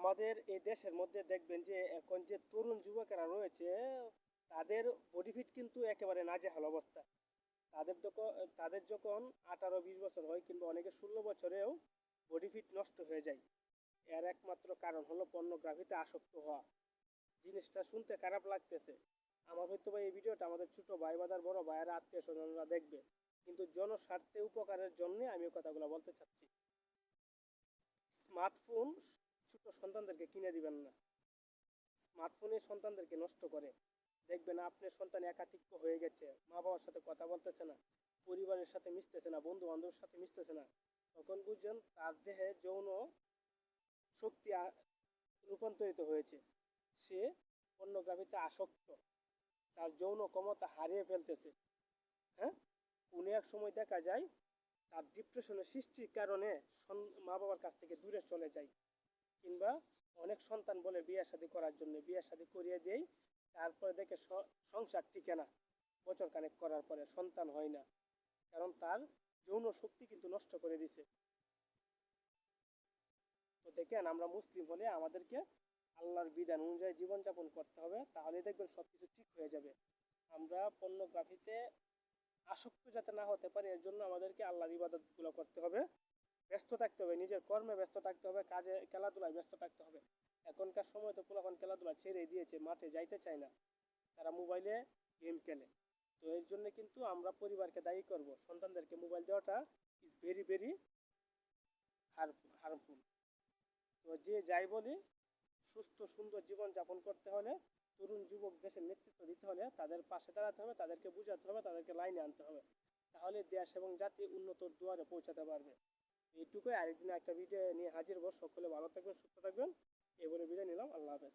আমাদের এই দেশের মধ্যে দেখবেন যে এখন যে তরুণ যুবকেরা রয়েছে তাদের বডি ফিট কিন্তু একেবারে নাজেহাল অবস্থা। তাদের যখন 18-20 বছর হয় কিংবা অনেকে 16 বছরেও বডি ফিট নষ্ট হয়ে যায়। এর একমাত্র কারণ হলো পর্নোগ্রাফিতে আসক্ত হওয়া। জিনিসটা শুনতে খারাপ লাগতেছে। আমার হয়তো বা এই ভিডিওটা আমাদের ছোট ভাই বাদার বড় ভাইয়েরা আত্মীয় স্বজনরা দেখবে, কিন্তু জনস্বার্থে উপকারের জন্য আমি এই কথাগুলো বলতে চাচ্ছি। স্মার্টফোন ছোট সন্তানদেরকে কিনে দিবেন না। স্মার্টফোনে সন্তানদেরকে নষ্ট করে। দেখবেন আপনার সন্তান একাকিত্ব হয়ে গেছে, মা বাবার সাথে কথা বলতেছে না, পরিবারের সাথে মিশতেছে না, বন্ধু বান্ধবের সাথে মিশতেছে না। তখন বুঝছেন তার দেহে যৌন শক্তি রূপান্তরিত হয়েছে। সে পর্নোগ্রাফিতে আসক্ত, তার যৌন ক্ষমতা হারিয়ে ফেলতেছে। হ্যাঁ, কোনো এক সময় দেখা যায় তার ডিপ্রেশনের সৃষ্টির কারণে মা বাবার কাছ থেকে দূরে চলে যায়। কিংবা অনেক সন্তান বলে বিয়ে শাদী করার জন্য বিয়ে শাদী করিয়ে দেই, তারপরে দেখে সংসার টিকে না, বছর খানেক করার পরে সন্তান হয় না, কারণ তার যৌন শক্তি কিন্তু নষ্ট করে দিছে। তো দেখেন, আমরা মুসলিম হলে আমাদেরকে আল্লাহর বিধান অনুযায়ী জীবনযাপন করতে হবে, তাহলে দেখবেন সবকিছু ঠিক হয়ে যাবে। আমরা পর্নোগ্রাফিতে আসক্ত যাতে না হতে পারে এর জন্য আমাদেরকে আল্লাহর ইবাদতগুলো করতে হবে, ব্যস্ত থাকতে হবে, নিজের কর্মে ব্যস্ত থাকতে হবে, কাজে খেলাধুলায় ব্যস্ত থাকতে হবে। এখনকার সময় তো পোলাপান খেলাধুলা ছেড়ে দিয়েছে, মাঠে যাইতে চায় না, তারা মোবাইলে গেম খেলে। তো এর জন্য কিন্তু আমরা পরিবারকে দায়ী করব, সন্তানদেরকে মোবাইল দেওয়াটা ইজ ভেরি ভেরি হার্মফুল। তো যে যাই বলি, সুস্থ সুন্দর জীবন যাপন করতে হলে, তরুণ যুবক দেশের নেতৃত্ব দিতে হলে তাদের পাশে দাঁড়াতে হবে, তাদেরকে বুঝাতে হবে, তাদেরকে লাইনে আনতে হবে। তাহলে দেশ এবং জাতি উন্নতর দুয়ারে পৌঁছাতে পারবে। এইটুকুই। আরেকদিন একটা ভিডিও নিয়ে হাজির হব। সকলে ভালো থাকবেন, সুস্থ থাকবেন। এই বলে বিদায় নিলাম। আল্লাহ হাফেজ।